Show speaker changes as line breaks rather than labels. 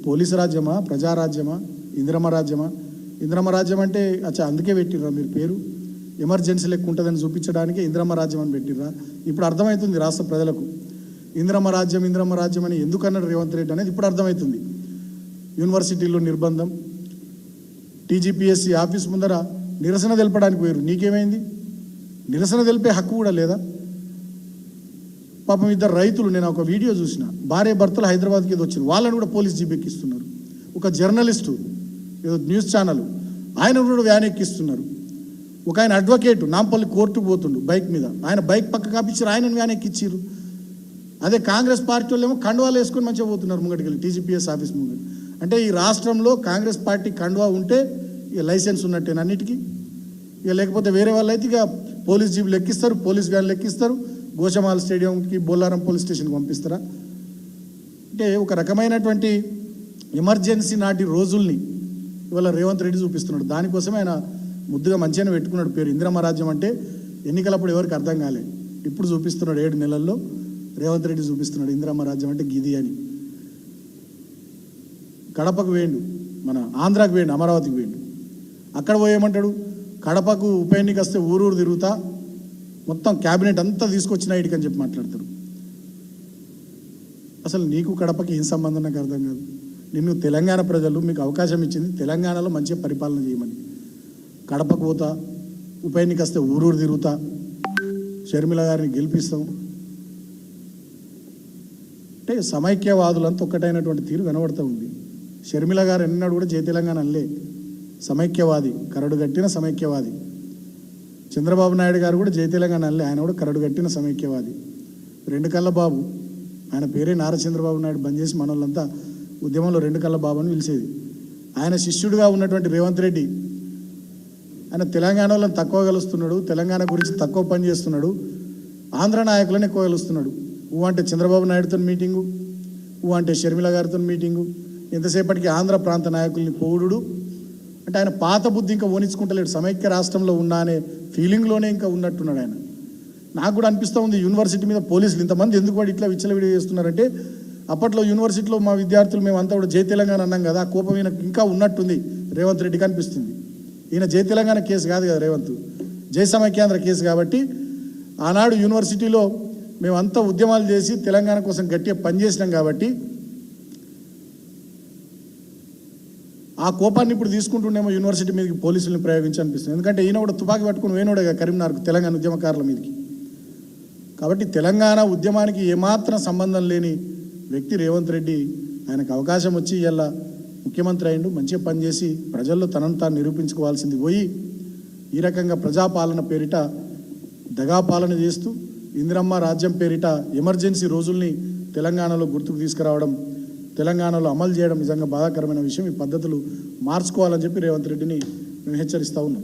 Police రాజ్యమా, ప్రజారాజ్యమా, Indiramma రాజ్యమా? Indiramma రాజ్యం అంటే అచ్చా అందుకే పెట్టిర్రా మీరు పేరు? ఎమర్జెన్సీ లెక్క ఉంటుందని చూపించడానికి ఇందిరమ్మ రాజ్యం అని పెట్టిర్రా? ఇప్పుడు అర్థమవుతుంది రాష్ట్ర ప్రజలకు ఇందిరమ్మ రాజ్యం అని ఎందుకు అన్నాడు రేవంత్ రెడ్డి అనేది ఇప్పుడు అర్థమవుతుంది. యూనివర్సిటీలో నిర్బంధం, టీజీపీఎస్సీ ఆఫీస్ ముందర నిరసన తెలపడానికి పోయారు. నీకేమైంది? నిరసన తెలిపే హక్కు కూడా లేదా? పాపం ఇద్దరు రైతులు, నేను ఒక వీడియో చూసిన, భార్య భర్తలు హైదరాబాద్కి ఏదో వచ్చిన వాళ్ళని కూడా పోలీస్ జీప్ ఎక్కిస్తున్నారు. ఒక జర్నలిస్టు ఏదో న్యూస్ ఛానల్ ఆయన కూడా వ్యాన్ ఎక్కిస్తున్నారు. ఒక ఆయన అడ్వకేట్ నాంపల్లి కోర్టుకు పోతుండు బైక్ మీద, ఆయన బైక్ పక్క కాపించారు, ఆయనను వ్యాన్ ఎక్కిచ్చారు. అదే కాంగ్రెస్ పార్టీ వాళ్ళు ఏమో కండువాలు వేసుకొని మంచిగా పోతున్నారు ముంగటికెళ్ళి టీజీపీఎస్ ఆఫీస్ ముంగటి. అంటే ఈ రాష్ట్రంలో కాంగ్రెస్ పార్టీ కండువా ఉంటే ఇక లైసెన్స్ ఉన్నట్టేనా అన్నిటికీ? ఇక లేకపోతే వేరే వాళ్ళు అయితే ఇక పోలీస్ జీబులు ఎక్కిస్తారు, పోలీస్ వ్యాన్లు ఎక్కిస్తారు, గోషమాల్ స్టేడియంకి బొల్లారం పోలీస్ స్టేషన్కి పంపిస్తారా? అంటే ఒక రకమైనటువంటి ఎమర్జెన్సీ నాటి రోజుల్ని ఇవాళ రేవంత్ రెడ్డి చూపిస్తున్నాడు. దానికోసమే ఆయన ముద్దుగా మంచిగానే పెట్టుకున్నాడు పేరు ఇందిరమ్మ రాజ్యం. అంటే ఎన్నికలప్పుడు ఎవరికి అర్థం కాలే, ఇప్పుడు చూపిస్తున్నాడు 7 నెలల్లో రేవంత్ రెడ్డి చూపిస్తున్నాడు ఇందిరమ్మ రాజ్యం అంటే గిది అని. కడపకు వేయండు, మన ఆంధ్రాకు వేయండు, అమరావతికి వేయండు. అక్కడ పోయేమంటాడు, కడపకు ఉప ఎన్నిక వస్తే ఊరూరు తిరుగుతా, మొత్తం క్యాబినెట్ అంతా తీసుకొచ్చిన ఇటుకని అని చెప్పి మాట్లాడతారు. అసలు నీకు కడపకి ఏం సంబంధం నాకు అర్థం కాదు. నిన్ను తెలంగాణ ప్రజలు మీకు అవకాశం ఇచ్చింది తెలంగాణలో మంచిగా పరిపాలన చేయమని. కడపకు పోతా, ఉప ఎన్నిక వస్తే ఊరూరు తిరుగుతా, షర్మిల గారిని గెలిపిస్తాం అంటే సమైక్యవాదులంతా ఒక్కటైనటువంటి తీరు కనబడుతూ ఉంది. షర్మిల గారు ఎన్నడూ కూడా జై తెలంగాణ అనలే, సమైక్యవాది, కరడు గట్టిన సమైక్యవాది. చంద్రబాబు నాయుడు గారు కూడా జై తెలంగాణ అనలే, ఆయన కూడా కరడు గట్టిన సమైక్యవాది. 2 కళ్ళ బాబు, ఆయన పేరే నారా చంద్రబాబు నాయుడు బంద్ చేసి మన వాళ్ళంతా ఉద్యమంలో 2 కళ్ళ బాబు అని పిలిచేది. ఆయన శిష్యుడిగా ఉన్నటువంటి రేవంత్ రెడ్డి ఆయన తెలంగాణ వాళ్ళని తక్కువ కలుస్తున్నాడు, తెలంగాణ గురించి తక్కువ పని చేస్తున్నాడు, ఆంధ్ర నాయకులను ఎక్కువ కలుస్తున్నాడు. అంటే చంద్రబాబు నాయుడుతో మీటింగు, అంటే షర్మిల గారితో మీటింగు, ఎంతసేపటికి ఆంధ్ర ప్రాంత నాయకుల్ని పోవుడు. అంటే ఆయన పాత బుద్ధి ఇంకా ఓనించుకుంటలేడు, సమైక్య రాష్ట్రంలో ఉన్నా అనే ఫీలింగ్లోనే ఇంకా ఉన్నట్టున్నాడు ఆయన. నాకు కూడా అనిపిస్తూ ఉంది యూనివర్సిటీ మీద పోలీసులు ఇంతమంది ఎందుకు వాడు ఇట్లా విచ్చలవిడి చేస్తున్నారంటే, అప్పట్లో యూనివర్సిటీలో మా విద్యార్థులు మేమంతా కూడా జై తెలంగాణ అన్నాం కదా, ఆ కోపం ఈయనకు ఇంకా ఉన్నట్టుంది రేవంత్ రెడ్డికి అనిపిస్తుంది. ఈయన జై తెలంగాణ కేసు కాదు కదా రేవంత్, జై సమైక్యాంధ్ర కేసు. కాబట్టి ఆనాడు యూనివర్సిటీలో మేమంతా ఉద్యమాలు చేసి తెలంగాణ కోసం గట్టిగా పనిచేసినాం కాబట్టి ఆ కోపాన్ని ఇప్పుడు తీసుకుంటుండేమో యూనివర్సిటీ మీదకి పోలీసులను ప్రయోగించి అనిపిస్తుంది. ఎందుకంటే ఈయన కూడా తుపాకీ పట్టుకుని వేయనోడేగా కరీంనగర్కు తెలంగాణ ఉద్యమకారుల మీదకి. కాబట్టి తెలంగాణ ఉద్యమానికి ఏమాత్రం సంబంధం లేని వ్యక్తి రేవంత్ రెడ్డి. ఆయనకు అవకాశం వచ్చి ఇలా ముఖ్యమంత్రి అయిండు, మంచిగా పనిచేసి ప్రజల్లో తనను తాను నిరూపించుకోవాల్సింది పోయి ఈ రకంగా ప్రజాపాలన పేరిట దగాపాలన చేస్తూ ఇందిరమ్మ రాజ్యం పేరిట ఎమర్జెన్సీ రోజుల్ని తెలంగాణలో గుర్తుకు తీసుకురావడం, తెలంగాణలో అమలు చేయడం నిజంగా బాధాకరమైన విషయం. ఈ పద్ధతులు మార్చుకోవాలని చెప్పి రేవంత్ రెడ్డిని మేము హెచ్చరిస్తూ ఉన్నాం.